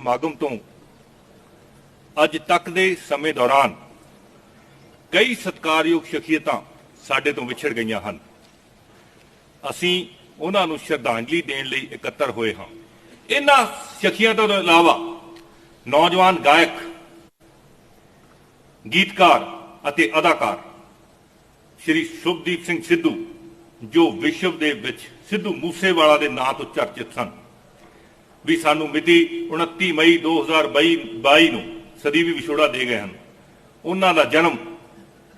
ਸਮਾਗਮ ਤੋਂ ਅੱਜ ਤੱਕ ਦੇ ਸਮੇਂ ਦੌਰਾਨ ਕਈ ਸਤਿਕਾਰਯੋਗ ਸ਼ਖਸੀਅਤਾਂ ਸਾਡੇ ਤੋਂ ਵਿਛੜ ਗਈਆਂ ਹਨ। ਅਸੀਂ ਉਹਨਾਂ ਨੂੰ ਸ਼ਰਧਾਂਜਲੀ ਦੇਣ ਲਈ ਇਕੱਤਰ ਹੋਏ ਹਾਂ। ਇਹਨਾਂ ਸ਼ਖਸੀਅਤਾਂ ਤੋਂ ਇਲਾਵਾ ਨੌਜਵਾਨ ਗਾਇਕ, ਗੀਤਕਾਰ ਅਤੇ ਅਦਾਕਾਰ ਸ਼੍ਰੀ ਸ਼ੁਭਦੀਪ ਸਿੰਘ ਸਿੱਧੂ, ਜੋ ਵਿਸ਼ਵ ਦੇ ਵਿੱਚ ਸਿੱਧੂ ਮੂਸੇਵਾਲਾ ਦੇ ਨਾਂ ਤੋਂ ਚਰਚਿਤ ਸਨ, ਵੀ ਸਾਨੂੰ ਮਿਤੀ 29 ਮਈ 2022 ਨੂੰ ਸਦੀਵੀ ਵਿਛੋੜਾ ਦੇ ਗਏ ਹਨ। ਉਹਨਾਂ ਦਾ ਜਨਮ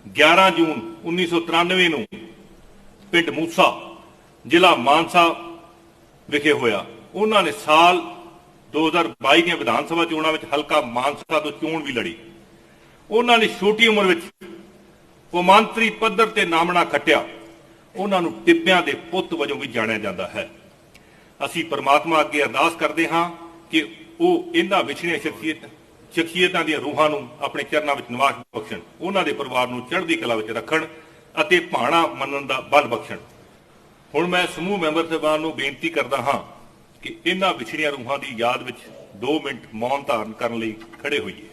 11 ਜੂਨ 1993 ਨੂੰ ਪਿੰਡ ਮੂਸਾ, ਜ਼ਿਲ੍ਹਾ ਮਾਨਸਾ ਵਿਖੇ ਹੋਇਆ। ਉਹਨਾਂ ਨੇ ਸਾਲ 2022 ਦੀਆਂ ਵਿਧਾਨ ਸਭਾ ਚੋਣਾਂ ਵਿੱਚ ਹਲਕਾ ਮਾਨਸਾ ਤੋਂ ਚੋਣ ਵੀ ਲੜੀ। ਉਹਨਾਂ ਨੇ ਛੋਟੀ ਉਮਰ ਵਿੱਚ ਕੌਮਾਂਤਰੀ ਪੱਧਰ ਤੇ ਨਾਮਣਾ ਖੱਟਿਆ। ਉਹਨਾਂ ਨੂੰ ਟਿੱਬਿਆਂ ਦੇ ਪੁੱਤ ਵਜੋਂ ਵੀ ਜਾਣਿਆ ਜਾਂਦਾ ਹੈ। ਅਸੀਂ ਪਰਮਾਤਮਾ ਅੱਗੇ ਅਰਦਾਸ ਕਰਦੇ ਹਾਂ ਕਿ ਉਹ ਇਹਨਾਂ ਵਿਛੜੀਆਂ ਸ਼ਖਸੀਅਤਾਂ ਦੀਆਂ ਰੂਹਾਂ ਨੂੰ ਆਪਣੇ ਚਰਨਾਂ ਵਿੱਚ ਨਿਵਾਸ ਬਖਸ਼ਣ, ਉਹਨਾਂ ਦੇ ਪਰਿਵਾਰ ਨੂੰ ਚੜ੍ਹਦੀ ਕਲਾ ਵਿੱਚ ਰੱਖਣ ਅਤੇ ਭਾਣਾ ਮੰਨਣ ਦਾ ਬਲ ਬਖਸ਼ਣ। ਹੁਣ ਮੈਂ ਸਮੂਹ ਮੈਂਬਰ ਸਾਹਿਬਾਨ ਨੂੰ ਬੇਨਤੀ ਕਰਦਾ ਹਾਂ ਕਿ ਇਹਨਾਂ ਵਿਛੜੀਆਂ ਰੂਹਾਂ ਦੀ ਯਾਦ ਵਿੱਚ 2 ਮਿੰਟ ਮੌਨ ਧਾਰਨ ਕਰਨ ਲਈ ਖੜੇ ਹੋਈਏ।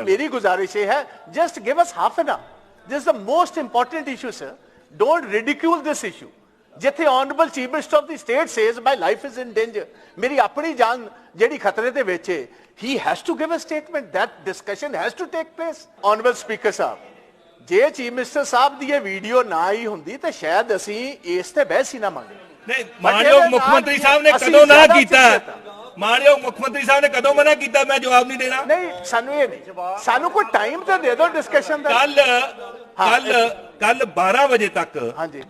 मेरी गुजारिश है, just give us half an hour. This is the most important issue, sir. Don't ridicule this issue. जिथे honourable chief minister of the state says my life is in danger, मेरी अपनी जान जेडी खतरे दे विच है, he has to give a statement. That discussion has to take place. Honorable Speaker साहब, जे chief minister साहब दी ये video ना ही हुंदी ते शायद असी इस ते बहस ही ना मंगदे। नहीं, मानयोग मुख्यमंत्री साहब ने कदों ना कीता, मानयोग मुख्यमंत्री साहब ने कदों मना कीता, मैं जवाब नहीं देना। नहीं, सानू ये नहीं, सानू कोई टाइम तो दे दो डिस्कशन दा। कल 12 बजे तक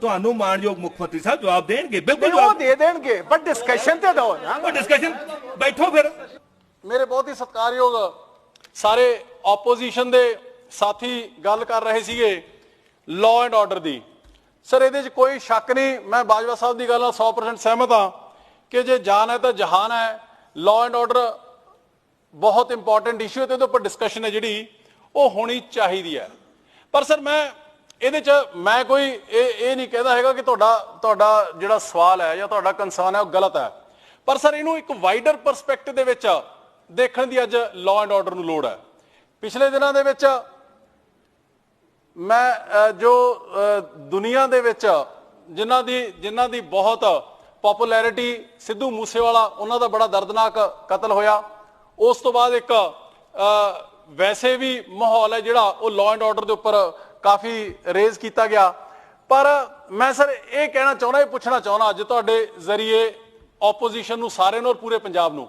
ਤੁਹਾਨੂੰ ਮਾਨਯੋਗ ਮੁੱਖ ਮੰਤਰੀ ਸਾਹਿਬ ਜਵਾਬ ਦੇਣਗੇ। ਬਿਲਕੁਲ ਉਹ ਦੇ ਦੇਣਗੇ, ਪਰ ਡਿਸਕਸ਼ਨ ਤੇ ਦਿਓ ਨਾ। ਉਹ ਡਿਸਕਸ਼ਨ ਬੈਠੋ ਫਿਰ। ਮੇਰੇ ਬਹੁਤ ਹੀ ਸਤਿਕਾਰਯੋਗ ਸਾਰੇ ਆਪੋਜੀਸ਼ਨ ਦੇ ਸਾਥੀ ਗੱਲ ਕਰ ਰਹੇ ਸੀਗੇ law and order the. Sir ਇਹਦੇ 'ਚ ਕੋਈ ਸ਼ੱਕ ਨਹੀਂ, ਮੈਂ ਬਾਜਵਾ ਸਾਹਿਬ ਦੀ ਗੱਲ ਨਾਲ 100% ਸਹਿਮਤ ਹਾਂ ਕਿ ਜੇ ਜਾਨ ਹੈ ਤਾਂ ਜਹਾਨ ਹੈ। ਲਾਅ ਐਂਡ ਆਰਡਰ ਬਹੁਤ ਇੰਪੋਰਟੈਂਟ ਇਸ਼ੂ ਹੈ ਤੇ ਉਹਦੇ ਉੱਪਰ ਡਿਸਕਸ਼ਨ ਹੈ ਜਿਹੜੀ ਉਹ ਹੋਣੀ ਚਾਹੀਦੀ ਹੈ। ਪਰ ਸਰ ਮੈਂ ਇਹਦੇ 'ਚ ਮੈਂ ਕੋਈ ਇਹ ਨਹੀਂ ਕਹਿੰਦਾ ਹੈਗਾ ਕਿ ਤੁਹਾਡਾ ਜਿਹੜਾ ਸਵਾਲ ਹੈ ਜਾਂ ਤੁਹਾਡਾ ਕੰਸਰਨ ਹੈ ਉਹ ਗਲਤ ਹੈ, ਪਰ ਸਰ ਇਹਨੂੰ ਇੱਕ ਵਾਈਡਰ ਪਰਸਪੈਕਟਿਵ ਦੇ ਵਿੱਚ ਦੇਖਣ ਦੀ ਅੱਜ ਲਾਅ ਐਂਡ ਆਰਡਰ ਨੂੰ ਲੋੜ ਹੈ। ਪਿਛਲੇ ਦਿਨਾਂ ਦੇ ਵਿੱਚ ਮੈਂ ਜੋ ਦੁਨੀਆ ਦੇ ਵਿੱਚ ਜਿਨ੍ਹਾਂ ਦੀ ਬਹੁਤ ਪਪੂਲੈਰਿਟੀ, ਸਿੱਧੂ ਮੂਸੇਵਾਲਾ, ਉਹਨਾਂ ਦਾ ਬੜਾ ਦਰਦਨਾਕ ਕਤਲ ਹੋਇਆ। ਉਸ ਤੋਂ ਬਾਅਦ ਇੱਕ ਵੈਸੇ ਵੀ ਮਾਹੌਲ ਹੈ ਜਿਹੜਾ ਉਹ ਲਾਅ ਐਂਡ ਆਰਡਰ ਦੇ ਉੱਪਰ ਕਾਫੀ ਰੇਜ਼ ਕੀਤਾ ਗਿਆ। ਪਰ ਮੈਂ ਸਰ ਇਹ ਕਹਿਣਾ ਚਾਹੁੰਦਾ, ਇਹ ਪੁੱਛਣਾ ਚਾਹੁੰਦਾ ਅੱਜ ਤੁਹਾਡੇ ਜ਼ਰੀਏ ਆਪੋਜੀਸ਼ਨ ਨੂੰ, ਸਾਰਿਆਂ ਨੂੰ ਔਰ ਪੂਰੇ ਪੰਜਾਬ ਨੂੰ,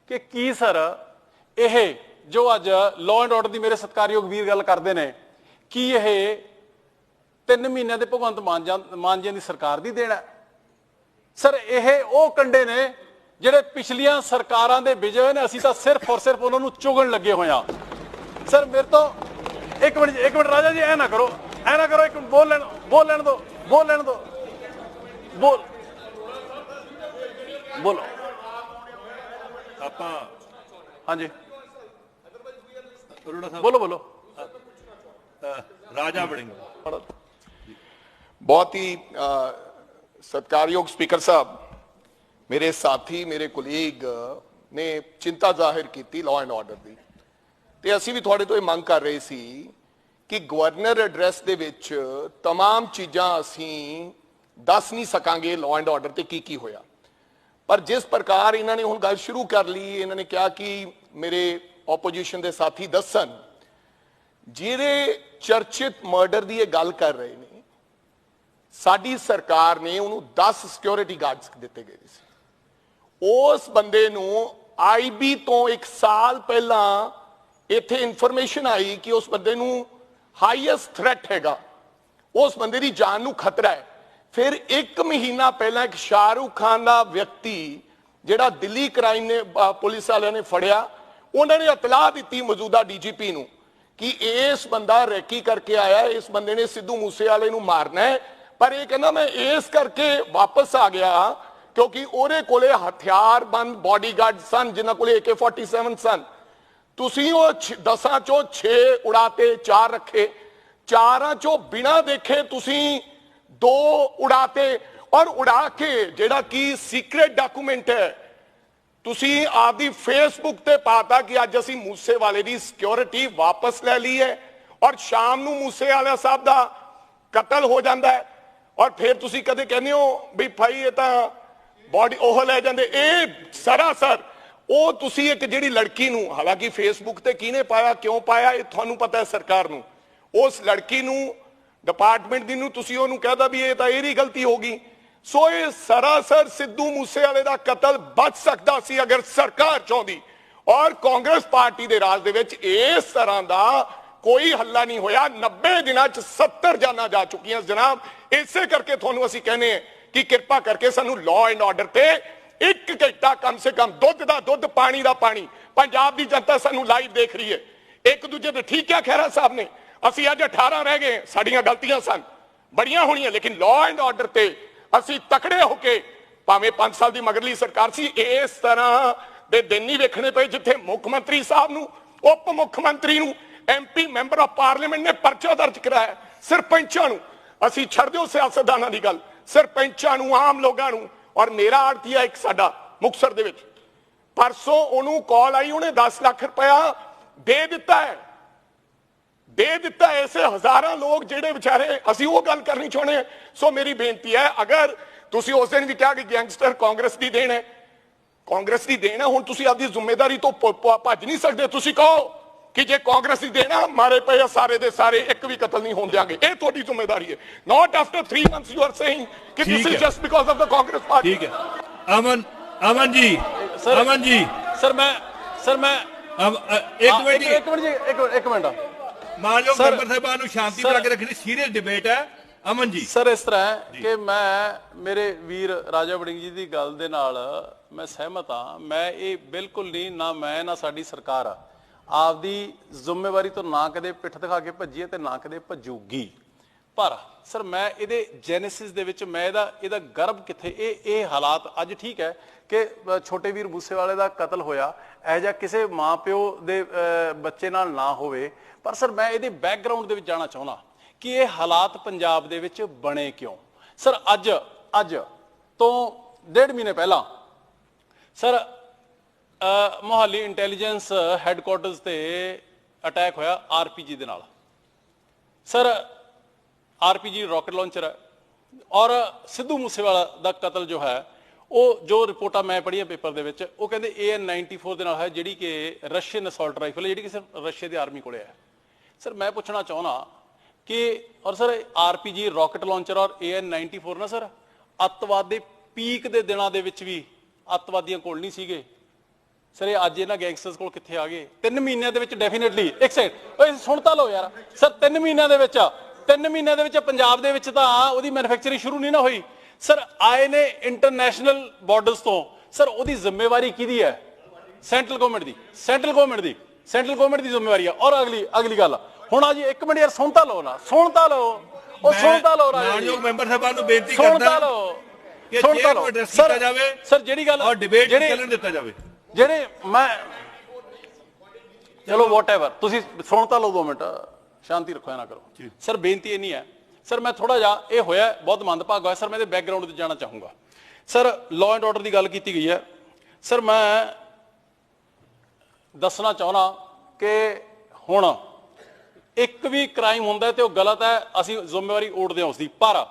ਕਿ ਕੀ ਸਰ ਇਹ ਜੋ ਅੱਜ ਲਾਅ ਐਂਡ ਆਰਡਰ ਦੀ ਮੇਰੇ ਸਤਿਕਾਰਯੋਗ ਵੀਰ ਗੱਲ ਕਰਦੇ ਨੇ, ਕੀ ਇਹ 3 ਮਹੀਨਿਆਂ ਦੇ ਭਗਵੰਤ ਮਾਨ ਜੀ ਦੀ ਸਰਕਾਰ ਦੀ ਦੇਣ ਹੈ? ਸਰ ਇਹ ਉਹ ਕੰਡੇ ਨੇ ਜਿਹੜੇ ਪਿਛਲੀਆਂ ਸਰਕਾਰਾਂ ਦੇ ਵਿਜੇ ਹੋਏ ਨੇ, ਅਸੀਂ ਤਾਂ ਸਿਰਫ ਔਰ ਸਿਰਫ ਉਹਨਾਂ ਨੂੰ ਚੁਗਣ ਲੱਗੇ ਹੋਏ ਆ। ਸਰ ਮੇਰੇ ਤੋਂ ਇੱਕ ਮਿੰਟ ਰਾਜਾ ਜੀ, ਐ ਨਾ ਕਰੋ, ਇੱਕ ਬੋਲ ਲੈਣ ਦੋ ਬੋਲੋ ਆਪਾਂ। ਹਾਂਜੀ ਬੋਲੋ ਰਾਜਾ ਵੜਿੰਗ। बहुत ही सत्कारयोग स्पीकर साहब, मेरे साथी, मेरे कुलीग ने चिंता जाहिर की लॉ एंड ऑर्डर की, ਤੇ ਅਸੀਂ ਵੀ ਤੁਹਾਡੇ ਤੋਂ ਇਹ ਮੰਗ ਕਰ ਰਹੇ ਸੀ ਕਿ ਗਵਰਨਰ ਐਡਰੈਸ ਦੇ ਵਿੱਚ तमाम ਚੀਜ਼ਾਂ ਅਸੀਂ ਦੱਸ ਨਹੀਂ ਸਕਾਂਗੇ ਲਾਅ ਐਂਡ ਆਰਡਰ ਤੇ ਕੀ ਹੋਇਆ। ਪਰ ਜਿਸ ਪ੍ਰਕਾਰ ਇਹਨਾਂ ਨੇ ਹੁਣ ਗੱਲ ਸ਼ੁਰੂ ਕਰ ਲਈ, ਇਹਨਾਂ ਨੇ ਕਿਹਾ ਕਿ ਮੇਰੇ ਆਪੋਜੀਸ਼ਨ ਦੇ ਸਾਥੀ ਦੱਸਣ, ਜਿਹੜੇ ਚਰਚਿਤ ਮਰਡਰ ਦੀ ਇਹ ਗੱਲ ਕਰ ਰਹੇ ਨੇ, ਸਾਡੀ ਸਰਕਾਰ ਨੇ ਉਹਨੂੰ 10 ਸਿਕਿਉਰਿਟੀ ਗਾਰਡਸ ਦਿੱਤੇ ਗਏ ਸੀ। ਉਸ ਬੰਦੇ ਨੂੰ ਆਈਬੀ ਤੋਂ 1 ਸਾਲ ਪਹਿਲਾਂ ਇੱਥੇ ਇਨਫੋਰਮੇਸ਼ਨ ਆਈ ਕਿ ਉਸ ਬੰਦੇ ਨੂੰ ਹਾਈਐਸਟ ਥ੍ਰੈਟ ਹੈਗਾ, ਉਸ ਬੰਦੇ ਦੀ ਜਾਨ ਨੂੰ ਖਤਰਾ ਹੈ। ਫਿਰ 1 ਮਹੀਨਾ ਪਹਿਲਾਂ ਇੱਕ ਸ਼ਾਹਰੁਖ ਖਾਨ ਦਾ ਵਿਅਕਤੀ ਜਿਹੜਾ ਦਿੱਲੀ ਕ੍ਰਾਈਮ ਨੇ ਪੁਲਿਸ ਵਾਲਿਆਂ ਨੇ ਫੜਿਆ, ਉਹਨਾਂ ਨੇ ਇਤਲਾਹ ਦਿੱਤੀ ਮੌਜੂਦਾ ਡੀਜੀਪੀ ਨੂੰ ਕਿ ਇਸ ਬੰਦਾ ਰੈਕੀ ਕਰਕੇ ਆਇਆ, ਇਸ ਬੰਦੇ ਨੇ ਸਿੱਧੂ ਮੂਸੇਵਾਲੇ ਨੂੰ ਮਾਰਨਾ ਹੈ। ਪਰ ਇਹ ਕਹਿੰਦਾ ਮੈਂ ਇਸ ਕਰਕੇ ਵਾਪਸ ਆ ਗਿਆ ਕਿਉਂਕਿ ਉਹਦੇ ਕੋਲੇ ਹਥਿਆਰਬੰਦ ਬਾਡੀਗਾਰਡ ਸਨ ਜਿਨ੍ਹਾਂ ਕੋਲੇ AK-47 ਸਨ। ਤੁਸੀਂ ਉਹ 10 ਚੋਂ 6 ਉਡਾਤੇ, 4 ਰੱਖੇ, 4 ਚੋਂ ਬਿਨਾ ਦੇਖੇ ਤੁਸੀਂ 2 ਉਡਾਤੇ, ਔਰ ਉਡਾ ਕੇ ਜਿਹੜਾ ਕਿ ਸੀਕ੍ਰੇਟ ਡਾਕੂਮੈਂਟ ਹੈ ਤੁਸੀਂ ਆਪਦੀ ਫੇਸਬੁੱਕ ਤੇ ਪਾਤਾ ਕਿ ਅੱਜ ਅਸੀਂ ਮੂਸੇਵਾਲੇ ਦੀ ਸਿਕਿਉਰਿਟੀ ਵਾਪਸ ਲੈ ਲਈ ਹੈ, ਔਰ ਸ਼ਾਮ ਨੂੰ ਮੂਸੇਵਾਲਾ ਸਾਹਿਬ ਦਾ ਕਤਲ ਹੋ ਜਾਂਦਾ ਹੈ, ਔਰ ਫਿਰ ਤੁਸੀਂ ਕਦੇ ਕਹਿੰਦੇ ਹੋ ਵੀ ਭਾਈ ਇਹ ਤਾਂ ਬੋਡੀ ਉਹ ਲੈ ਜਾਂਦੇ। ਇਹ ਸਰਾਸਰ ਉਹ ਤੁਸੀਂ ਇੱਕ ਜਿਹੜੀ ਲੜਕੀ ਨੂੰ, ਹਾਲਾਂਕਿ ਫੇਸਬੁੱਕ ਤੇ ਕਿਹਨੇ ਪਾਇਆ, ਕਿਉਂ ਪਾਇਆ, ਇਹ ਤੁਹਾਨੂੰ ਪਤਾ ਹੈ ਸਰਕਾਰ ਨੂੰ, ਉਸ ਲੜਕੀ ਨੂੰ ਡਿਪਾਰਟਮੈਂਟ ਦੀ ਨੂੰ ਤੁਸੀਂ ਉਹਨੂੰ ਕਹਿਦਾ ਵੀ ਇਹ ਤਾਂ ਇਹਦੀ ਗਲਤੀ ਹੋ ਗਈ। ਸੋ ਇਹ ਸਰਾਸਰ ਸਿੱਧੂ ਮੂਸੇਵਾਲੇ ਦਾ ਕਤਲ ਬਚ ਸਕਦਾ ਸੀ ਅਗਰ ਸਰਕਾਰ ਚਾਹੁੰਦੀ, ਔਰ ਕਾਂਗਰਸ ਪਾਰਟੀ ਦੇ ਰਾਜ ਦੇ ਵਿੱਚ ਇਸ ਤਰ੍ਹਾਂ ਦਾ ਕੋਈ ਹੱਲਾ ਨਹੀਂ ਹੋਇਆ। 90 ਦਿਨਾਂ ਚ 70 ਜਾਨਾਂ ਜਾ ਚੁੱਕੀਆਂ ਜਨਾਬ। ਇਸੇ ਕਰਕੇ ਤੁਹਾਨੂੰ ਅਸੀਂ ਕਹਿੰਦੇ ਹਾਂ ਕਿ ਕਿਰਪਾ ਕਰਕੇ ਸਾਨੂੰ ਲਾਅ ਐਂਡ ਆਰਡਰ ਤੇ 1 ਘੰਟਾ ਕਮ ਸੇ ਕਮ, ਦੁੱਧ ਦਾ ਦੁੱਧ, ਪਾਣੀ ਦਾ ਪਾਣੀ। ਪੰਜਾਬ ਦੀ ਜਨਤਾ ਸਾਨੂੰ ਲਾਈਵ ਦੇਖ ਰਹੀ ਹੈ। ਇੱਕ ਦੂਜੇ ਤੇ ਠੀਕ ਹੈ ਖਹਿਰਾ ਸਾਹਿਬ ਨੇ, ਅਸੀਂ ਅੱਜ 18 ਰਹਿ ਗਏ, ਸਾਡੀਆਂ ਗਲਤੀਆਂ ਸਨ, ਬੜੀਆਂ ਹੋਣੀਆਂ, ਲੇਕਿਨ ਲਾਅ ਐਂਡ ਆਰਡਰ ਤੇ ਅਸੀਂ ਤਕੜੇ ਹੋ ਕੇ, ਭਾਵੇਂ 5 ਸਾਲ ਦੀ ਮਗਰਲੀ ਸਰਕਾਰ ਸੀ, ਇਸ ਤਰ੍ਹਾਂ ਦੇ ਦਿਨ ਨਹੀਂ ਵੇਖਣੇ ਪਏ ਜਿੱਥੇ ਮੁੱਖ ਮੰਤਰੀ ਸਾਹਿਬ ਨੂੰ, ਉਪ ਮੁੱਖ ਮੰਤਰੀ ਨੂੰ, MP ਮੈਂਬਰ ਆਫ ਪਾਰਲੀਮੈਂਟ ਨੇ ਪਰਚਾ ਦਰਜ ਕਰਾਇਆ। ਸਰਪੰਚਾਂ ਨੂੰ, ਅਸੀਂ ਛੱਡ ਦਿਓ ਸਿਆਸਤਦਾਨਾਂ ਦੀ ਗੱਲ, ਸਰਪੰਚਾਂ ਨੂੰ, ਆਮ ਲੋਕਾਂ ਨੂੰ। ਔਰ ਮੇਰਾ ਆੜਤੀਆ ਇੱਕ ਸਾਡਾ ਮੁਕਤਸਰ ਦੇ ਵਿੱਚ, ਪਰਸੋਂ ਉਹਨੂੰ ਕਾਲ ਆਈ, ਉਹਨੇ 10 ਲੱਖ ਰੁਪਇਆ ਦੇ ਦਿੱਤਾ ਹੈ, ਦੇ ਦਿੱਤਾ। ਐਸੇ ਹਜ਼ਾਰਾਂ ਲੋਕ ਜਿਹੜੇ ਵਿਚਾਰੇ, ਅਸੀਂ ਉਹ ਗੱਲ ਕਰਨੀ ਚਾਹੁੰਦੇ ਹਾਂ। ਸੋ ਮੇਰੀ ਬੇਨਤੀ ਹੈ, ਅਗਰ ਤੁਸੀਂ ਉਸ ਦਿਨ ਵੀ ਕਿਹਾ ਕਿ ਗੈਂਗਸਟਰ ਕਾਂਗਰਸ ਦੀ ਦੇਣ ਹੈ, ਕਾਂਗਰਸ ਦੀ ਦੇਣ ਹੈ, ਹੁਣ ਤੁਸੀਂ ਆਪਦੀ ਜ਼ਿੰਮੇਵਾਰੀ ਤੋਂ ਭੱਜ ਨਹੀਂ ਸਕਦੇ। ਤੁਸੀਂ ਕਹੋ ਕਿ ਜੇ ਕਾਂਗਰਸ ਦੀ ਦੇਣਾ, ਮਾਰੇ ਪਏ ਸਾਰੇ ਦੇ ਸਾਰੇ, ਇੱਕ ਵੀ ਕਤਲ ਨਹੀਂ ਹੋਣ ਦਿਆਂਗੇ, ਇਹ ਤੁਹਾਡੀ ਜ਼ਿੰਮੇਵਾਰੀ ਹੈ। ਨਾਟ after 3 months you are saying ਕਿ this is just because of the Congress party। ਠੀਕ ਹੈ। ਅਮਨ ਜੀ, ਅਮਨ ਜੀ, ਸਰ ਮੈਂ ਇੱਕ ਮਿੰਟ ਮਾਨਯੋਗ ਮੈਂਬਰ ਸਾਹਿਬਾਨ ਨੂੰ ਸ਼ਾਂਤੀ ਬਣਾ ਕੇ ਰੱਖਣੀ, ਸੀਰੀਅਸ ਡਿਬੇਟ ਹੈ। ਅਮਨ ਜੀ, ਸਰ ਇਸ ਤਰ੍ਹਾਂ ਹੈ ਕਿ ਮੇਰੇ ਵੀਰ ਰਾਜਾ ਵੜਿੰਗ ਜੀ ਦੀ ਗੱਲ ਦੇ ਨਾਲ ਮੈਂ ਸਹਿਮਤ ਹਾਂ। ਮੈਂ ਇਹ ਬਿਲਕੁਲ ਨਹੀਂ, ਨਾ ਮੈਂ ਨਾ ਸਾਡੀ ਸਰਕਾਰ ਆ ਆਪਦੀ ਜ਼ਿੰਮੇਵਾਰੀ ਤੋਂ ਨਾ ਕਦੇ ਪਿੱਠ ਦਿਖਾ ਕੇ ਭੱਜੀ ਤੇ ਨਾ ਕਦੇ ਭੱਜੂਗੀ। ਪਰ ਸਰ ਮੈਂ ਇਹਦੇ ਜੈਨੇਸਿਸ ਦੇ ਵਿੱਚ ਮੈਂ ਇਹਦਾ ਗਰਭ ਕਿੱਥੇ, ਇਹ ਹਾਲਾਤ ਅੱਜ ਠੀਕ ਹੈ ਕਿ ਛੋਟੇ ਵੀਰ ਮੂਸੇਵਾਲੇ ਦਾ ਕਤਲ ਹੋਇਆ, ਇਹ ਜਿਹਾ ਕਿਸੇ ਮਾਂ ਪਿਓ ਦੇ ਬੱਚੇ ਨਾਲ ਨਾ ਹੋਵੇ। ਪਰ ਸਰ ਮੈਂ ਇਹਦੇ ਬੈਕਗਰਾਉਂਡ ਦੇ ਵਿੱਚ ਜਾਣਾ ਚਾਹੁੰਦਾ ਕਿ ਇਹ ਹਾਲਾਤ ਪੰਜਾਬ ਦੇ ਵਿੱਚ ਬਣੇ ਕਿਉਂ। ਸਰ ਅੱਜ ਤੋਂ 1.5 ਮਹੀਨੇ ਪਹਿਲਾਂ ਸਰ ਮੋਹਾਲੀ ਇੰਟੈਲੀਜੈਂਸ ਹੈੱਡਕੁਆਰਟਰਸ ਤੇ ਅਟੈਕ ਹੋਇਆ RPG ਦੇ ਨਾਲ। ਸਰ RPG ਰਾਕਟ ਲਾਂਚਰ ਹੈ, ਔਰ ਸਿੱਧੂ ਮੂਸੇਵਾਲਾ ਦਾ ਕਤਲ ਜੋ ਹੈ, ਉਹ ਜੋ ਰਿਪੋਰਟਾਂ ਮੈਂ ਪੜ੍ਹੀਆਂ ਪੇਪਰ ਦੇ ਵਿੱਚ, ਉਹ ਕਹਿੰਦੇ AN-94 ਦੇ ਨਾਲ ਹੈ, ਜਿਹੜੀ ਕਿ ਰਸ਼ੀਅਨ ਅਸੌਲਟ ਰਾਈਫਲ ਹੈ, ਜਿਹੜੀ ਕਿ ਸਿਰਫ ਰਸ਼ੀਆ ਦੀ ਆਰਮੀ ਕੋਲੇ ਹੈ। ਸਰ ਮੈਂ ਪੁੱਛਣਾ ਚਾਹੁੰਦਾ ਕਿ, ਔਰ ਸਰ RPG ਰਾਕਟ ਲਾਂਚਰ ਔਰ AN-94 ਨਾ ਸਰ ਅੱਤਵਾਦ ਦੇ ਪੀਕ ਦੇ ਦਿਨਾਂ ਦੇ ਵਿੱਚ ਵੀ ਅੱਤਵਾਦੀਆਂ ਕੋਲ ਨਹੀਂ ਸੀਗੇ। ਸਰ ਇਹ ਅੱਜ ਇਹਨਾਂ ਗੈਂਗਸਟਰਸ ਕੋਲ ਕਿੱਥੇ ਆ ਗਏ? 3 ਮਹੀਨਿਆਂ ਦੇ ਵਿੱਚ ਡੈਫੀਨੇਟਲੀ, ਇੱਕ ਸੈਕਿੰਡ ਓਏ ਸੁਣ ਤਾਂ ਲਓ ਯਾਰ ਸਰ, 3 ਮਹੀਨਿਆਂ ਦੇ ਵਿੱਚ ਪੰਜਾਬ ਦੇ ਵਿੱਚ ਤਾਂ ਉਹਦੀ ਮੈਨੂਫੈਕਚਰਿੰਗ ਸ਼ੁਰੂ ਨਹੀਂ ਨਾ ਹੋਈ। ਸਰ ਆਏ ਨੇ ਇੰਟਰਨੈਸ਼ਨਲ ਬਾਰਡਰਸ ਤੋਂ, ਸਰ ਉਹਦੀ ਜ਼ਿੰਮੇਵਾਰੀ ਕਿਹਦੀ ਹੈ? ਸੈਂਟਰਲ ਗਵਰਨਮੈਂਟ ਦੀ ਜ਼ਿੰਮੇਵਾਰੀ ਹੈ। ਔਰ ਅਗਲੀ ਗੱਲ ਹੁਣ ਆ ਜੀ, 1 ਮਿੰਟ ਯਾਰ ਸੁਣ ਤਾਂ ਲਓ ਮਾਨਯੋਗ ਮੈਂਬਰ ਸਾਹਿਬਾਨ ਨੂੰ ਬੇਨਤੀ ਕਰਦਾ ਕਿ ਚੇਅਰ ਨੂੰ ਐਡਰੈਸ ਕੀਤਾ ਜਾਵੇ ਸਰ, ਜਿਹੜੀ ਗੱਲ ਔਰ ਡਿਬੇਟ ਚੱਲਣ ਦਿੱਤਾ ਜਾਵੇ। ਜਿਹੜੇ ਮੈਂ ਚਲੋ ਵਾਟਐਵਰ, ਤੁਸੀਂ ਸੁਣ ਤਾਂ ਲਓ 2 ਮਿੰਟ, ਸ਼ਾਂਤੀ ਰੱਖੋ, ਨਾ ਕਰੋ। ਸਰ ਬੇਨਤੀ ਇਹ ਨਹੀਂ ਹੈ ਸਰ, ਮੈਂ ਥੋੜਾ ਜਿਹਾ ਇਹ ਹੋਇਆ ਬਹੁਤ ਮੰਦਭਾਗਾ ਹੋਇਆ ਸਰ, ਮੈਂ ਇਹਦੇ ਬੈਕਗਰਾਉਂਡ ਤੇ ਜਾਣਾ ਚਾਹੂੰਗਾ। ਸਰ ਲਾਅ ਐਂਡ ਆਰਡਰ ਦੀ ਗੱਲ ਕੀਤੀ ਗਈ ਹੈ। ਸਰ ਮੈਂ ਦੱਸਣਾ ਚਾਹੁੰਦਾ ਕਿ ਹੁਣ ਇੱਕ ਵੀ ਕ੍ਰਾਈਮ ਹੁੰਦਾ ਤੇ ਉਹ ਗਲਤ ਹੈ, ਅਸੀਂ ਜ਼ਿੰਮੇਵਾਰੀ ਓੜਦੇ ਹਾਂ ਉਸਦੀ। ਪਰ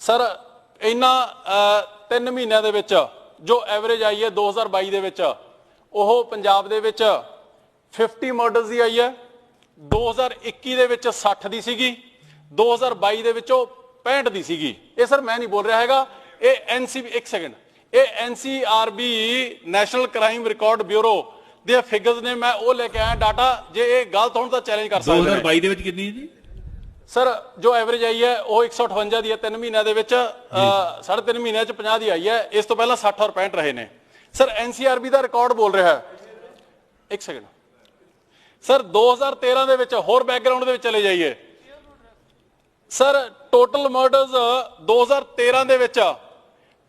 ਸਰ ਇਹਨਾਂ 3 ਮਹੀਨਿਆਂ ਦੇ ਵਿੱਚ ਜੋ ਐਵਰੇਜ ਆਈ ਹੈ 2022 ਦੇ ਵਿੱਚ, ਉਹ ਪੰਜਾਬ ਦੇ ਵਿੱਚ 50 ਮਰਡਰਸ ਦੀ ਆਈ ਹੈ, 2021 ਦੇ ਵਿੱਚ 60 ਦੀ ਸੀਗੀ, 2022 ਦੇ ਵਿੱਚ ਉਹ 65 ਦੀ ਸੀਗੀ। ਇਹ ਸਰ ਮੈਂ ਨਹੀਂ ਬੋਲ ਰਿਹਾ ਹੈਗਾ, ਇਹ NCRB national crime record bureau ਦੇ ਫਿਗਰਸ ਨੇ, ਮੈਂ ਉਹ ਲੈ ਕੇ ਆਇਆ ਡਾਟਾ। ਜੇ ਇਹ ਗਲਤ ਹੋਣ ਤਾਂ ਚੈਲੰਜ ਕਰ ਸਕਦੇ। 2022 ਦੇ ਵਿੱਚ ਕਿੰਨੀ ਹੈ ਜੀ? ਸਰ ਜੋ ਐਵਰੇਜ ਆਈ ਹੈ ਉਹ 158 ਦੀ ਹੈ 3 ਮਹੀਨਿਆਂ ਦੇ ਵਿੱਚ, 3.5 ਮਹੀਨਿਆਂ ਚ 50 ਦੀ ਆਈ ਹੈ। ਇਸ ਤੋਂ ਪਹਿਲਾਂ 60 ਔਰ 65 ਰਹੇ ਨੇ। ਸਰ NCRB ਦਾ ਰਿਕਾਰਡ ਬੋਲ ਰਿਹਾ ਹੈ, ਇੱਕ ਸੈਕਿੰਡ ਸਰ, 2013 ਦੇ ਵਿੱਚ ਹੋਰ ਬੈਕਗਰਾਉਂਡ ਦੇ ਵਿੱਚ ਚਲੇ ਜਾਈਏ ਸਰ, ਟੋਟਲ ਮਰਡਰਸ 2013 ਦੇ ਵਿੱਚ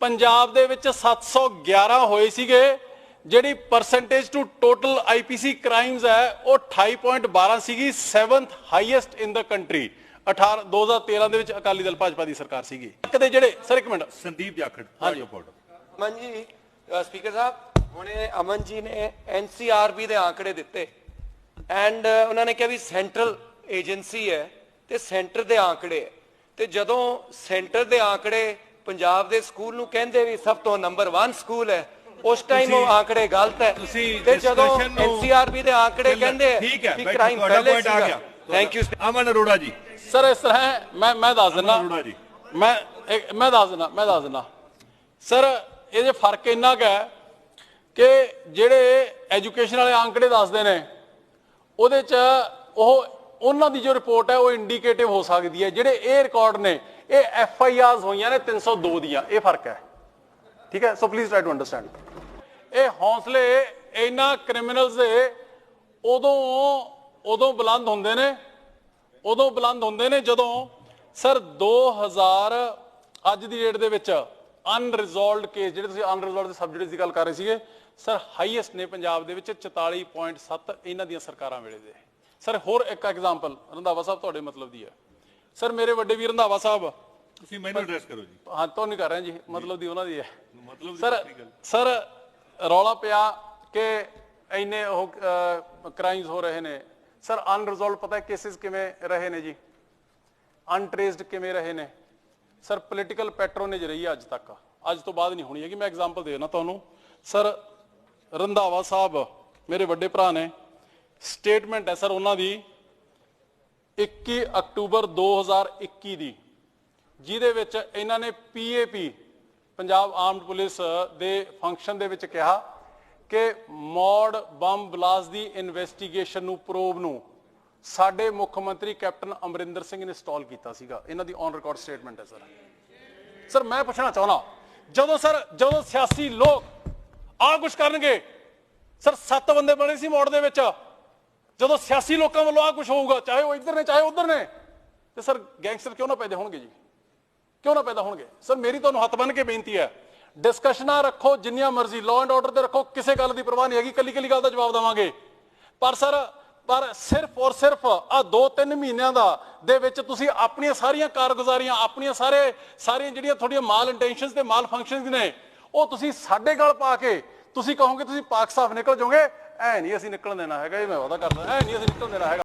ਪੰਜਾਬ ਦੇ ਵਿੱਚ 711 ਹੋਏ ਸੀਗੇ, ਜਿਹੜੀ percentage to total IPC crimes ਹੈ ਉਹ 28.12 ਸੀਗੀ, 7th ਹਾਈਐਸਟ ਇਨ ਦਾ ਕੰਟਰੀ। 2013 ਦੇ ਵਿੱਚ ਅਕਾਲੀ ਦਲ ਭਾਜਪਾ ਦੀ ਸਰਕਾਰ ਸੀਗੀ। ਕਦੇ ਜਿਹੜੇ ਸਰ ਇੱਕ ਮਿੰਟ ਸੰਦੀਪ ਜਾਖੜ ਹਾਂਜੀ। ਅਮਨ ਜੀ, ਸਪੀਕਰ ਸਾਹਿਬ ਹੁਣੇ ਅਮਨ ਜੀ ਨੇ ਐਨਸੀਆਰਬੀ ਦੇ ਆંકੜੇ ਦਿੱਤੇ ਐਂਡ ਉਹਨਾਂ ਨੇ ਕਿਹਾ ਵੀ ਸੈਂਟਰਲ ਏਜੰਸੀ ਹੈ ਤੇ ਸੈਂਟਰ ਦੇ ਆંકੜੇ ਹੈ, ਤੇ ਜਦੋਂ ਸੈਂਟਰ ਦੇ ਆંકੜੇ ਪੰਜਾਬ ਦੇ ਸਕੂਲ ਨੂੰ ਕਹਿੰਦੇ ਵੀ ਸਭ ਤੋਂ ਨੰਬਰ 1 ਸਕੂਲ ਹੈ, ਉਸ ਟਾਈਮ ਉਹ ਆંકੜੇ ਗਲਤ ਹੈ, ਤੇ ਜਦੋਂ ਐਨਸੀਆਰਬੀ ਦੇ ਆંકੜੇ ਕਹਿੰਦੇ ਠੀਕ ਹੈ ਕਿ ਬੈਠੋ, ਕ੍ਰਾਈਮ ਤੁਹਾਡਾ ਪਹਿਲੇ ਪੁਆਇੰਟ ਆ ਗਿਆ। Thank you. Aman Arora ji. Sir ਇਸ ਤਰ੍ਹਾਂ ਹੈ, ਮੈਂ ਦੱਸ ਦਿੰਦਾ, ਅਰੋੜਾ ਜੀ ਮੈਂ ਦੱਸ ਦਿੰਦਾ ਸਰ, ਇਹ ਜੇ ਫਰਕ ਇੰਨਾ ਕੁ ਹੈ ਕਿ ਜਿਹੜੇ ਐਜੂਕੇਸ਼ਨ ਵਾਲੇ ਆંકੜੇ ਦੱਸਦੇ ਨੇ ਉਹਦੇ ਚ ਉਹਨਾਂ ਦੀ ਜੋ ਰਿਪੋਰਟ ਹੈ ਉਹ ਇੰਡੀਕੇਟਿਵ ਹੋ ਸਕਦੀ ਹੈ, ਜਿਹੜੇ ਇਹ ਰਿਕਾਰਡ ਨੇ ਇਹ FIRs ਹੋਈਆਂ ਨੇ 302 ਦੀਆਂ, ਇਹ ਫਰਕ ਹੈ। ਠੀਕ ਹੈ, so please try to understand. ਇਹ ਹੌਸਲੇ ਇਹਨਾਂ ਕ੍ਰਿਮੀਨਲਸ ਦੇ ਉਦੋਂ ਬੁਲੰਦ ਹੁੰਦੇ ਨੇ ਜਦੋਂ ਸਰ 2000 ਅੱਜ ਦੀ ਡੇਟ ਦੇ ਵਿੱਚ ਅਨਰਿਜ਼ੋਲਵਡ ਕੇਸ, ਜਿਹੜੇ ਤੁਸੀਂ ਅਨਰਿਜ਼ੋਲਵਡ ਸਬਜੈਕਟਸ ਦੀ ਗੱਲ ਕਰ ਰਹੇ ਸੀਗੇ ਸਰ, ਹਾਈਐਸਟ ਨੇ ਪੰਜਾਬ ਦੇ ਵਿੱਚ 44.7 ਇਹਨਾਂ ਦੀਆਂ ਸਰਕਾਰਾਂ ਵੇਲੇ ਦੇ। ਸਰ ਹੋਰ ਇੱਕ ਐਗਜ਼ਾਮਪਲ ਰੰਧਾਵਾ ਸਾਹਿਬ ਤੁਹਾਡੇ ਮਤਲਬ ਦੀ ਹੈ ਸਰ, ਮੇਰੇ ਵੱਡੇ ਵੀਰ ਰੰਧਾਵਾ ਸਾਹਿਬ, ਤੁਸੀਂ ਮੈਨੂੰ ਐਡਰੈਸ ਕਰੋ ਜੀ। ਹਾਂ ਤੋਂ ਨਹੀਂ ਕਰ ਰਹੇ ਜੀ, ਮਤਲਬ ਦੀ ਉਹਨਾਂ ਦੀ ਹੈ ਮਤਲਬ ਸਰ ਰੌਲਾ ਪਿਆ ਕਿ ਇੰਨੇ ਉਹ ਕ੍ਰਾਈਮਸ ਹੋ ਰਹੇ ਨੇ ਸਰ, ਅਨਰਿਜ਼ੋਲਵਡ ਪਤਾ ਕੇਸਿਸ ਕਿਵੇਂ ਰਹੇ ਨੇ ਜੀ, ਅਨਟ੍ਰੇਸਡ ਕਿਵੇਂ ਰਹੇ ਨੇ ਸਰ, ਪੋਲੀਟੀਕਲ ਪੈਟਰੋਨੇਜ ਰਹੀ ਹੈ ਅੱਜ ਤੱਕ, ਅੱਜ ਤੋਂ ਬਾਅਦ ਨਹੀਂ ਹੋਣੀ ਹੈਗੀ। ਮੈਂ ਐਗਜ਼ਾਮਪਲ ਦੇ ਦੇਣਾ ਤੁਹਾਨੂੰ ਸਰ, ਰੰਧਾਵਾ ਸਾਹਿਬ ਮੇਰੇ ਵੱਡੇ ਭਰਾ ਨੇ, ਸਟੇਟਮੈਂਟ ਹੈ ਸਰ ਉਹਨਾਂ ਦੀ 21 ਅਕਤੂਬਰ 2021 ਦੀ, ਜਿਹਦੇ ਵਿੱਚ ਇਹਨਾਂ ਨੇ PAP ਪੰਜਾਬ ਆਰਮਡ ਪੁਲਿਸ ਦੇ ਫੰਕਸ਼ਨ ਦੇ ਵਿੱਚ ਕਿਹਾ ਕਿ ਮੌੜ ਬੰਬ ਬਲਾਸਟ ਦੀ ਇਨਵੈਸਟੀਗੇਸ਼ਨ ਨੂੰ, ਪ੍ਰੋਬ ਨੂੰ ਸਾਡੇ ਮੁੱਖ ਮੰਤਰੀ ਕੈਪਟਨ ਅਮਰਿੰਦਰ ਸਿੰਘ ਨੇ ਇੰਸਟਾਲ ਕੀਤਾ ਸੀਗਾ। ਇਹਨਾਂ ਦੀ ਔਨ ਰਿਕਾਰਡ ਸਟੇਟਮੈਂਟ ਹੈ ਸਰ। ਮੈਂ ਪੁੱਛਣਾ ਚਾਹੁੰਦਾ, ਜਦੋਂ ਸਿਆਸੀ ਲੋਕ ਆਹ ਕੁਛ ਕਰਨਗੇ ਸਰ, 7 ਬੰਦੇ ਬਣੇ ਸੀ ਮੌੜ ਦੇ ਵਿੱਚ, ਜਦੋਂ ਸਿਆਸੀ ਲੋਕਾਂ ਵੱਲੋਂ ਆਹ ਕੁਛ ਹੋਊਗਾ, ਚਾਹੇ ਉਹ ਇੱਧਰ ਨੇ ਚਾਹੇ ਉੱਧਰ ਨੇ, ਤੇ ਸਰ ਗੈਂਗਸਟਰ ਕਿਉਂ ਨਾ ਪੈਦਾ ਹੋਣਗੇ ਜੀ, ਕਿਉਂ ਨਾ ਪੈਦਾ ਹੋਣਗੇ ਸਰ। ਮੇਰੀ ਤੁਹਾਨੂੰ ਹੱਥ ਬੰਨ੍ਹ ਕੇ ਬੇਨਤੀ ਹੈ, ਡਿਸਕਸ਼ਨਾਂ ਰੱਖੋ ਜਿੰਨੀਆਂ ਮਰਜ਼ੀ, ਲਾਅ ਐਂਡ ਆਰਡਰ ਤੇ ਰੱਖੋ, ਕਿਸੇ ਗੱਲ ਦੀ ਪਰਵਾਹ ਨਹੀਂ ਹੈਗੀ, ਕੱਲੀ ਗੱਲ ਦਾ ਜਵਾਬ ਦੇਵਾਂਗੇ। ਪਰ ਸਿਰਫ ਔਰ ਸਿਰਫ ਆ 2-3 ਮਹੀਨਿਆਂ ਦੇ ਵਿੱਚ ਤੁਸੀਂ ਆਪਣੀਆਂ ਸਾਰੀਆਂ ਕਾਰਗੁਜ਼ਾਰੀਆਂ, ਆਪਣੀਆਂ ਸਾਰੀਆਂ ਜਿਹੜੀਆਂ ਤੁਹਾਡੀਆਂ ਮਾਲ ਇੰਟੈਂਸ਼ਨਸ ਤੇ ਮਾਲ ਫੰਕਸ਼ਨਸ ਨੇ, ਉਹ ਤੁਸੀਂ ਸਾਡੇ ਗਲ ਪਾ ਕੇ ਤੁਸੀਂ ਕਹੋਗੇ ਤੁਸੀਂ ਪਾਕ ਸਾਫ ਨਿਕਲ ਜਾਓਗੇ। ਐ ਨਹੀਂ ਅਸੀਂ ਨਿਕਲਣ ਦੇਣਾ ਹੈਗਾ, ਇਹ ਮੈਂ ਵਾਅਦਾ ਕਰਦਾ, ਐ ਨਹੀਂ ਅਸੀਂ ਨਿਕਲਣ ਦੇਣਾ ਹੈਗਾ।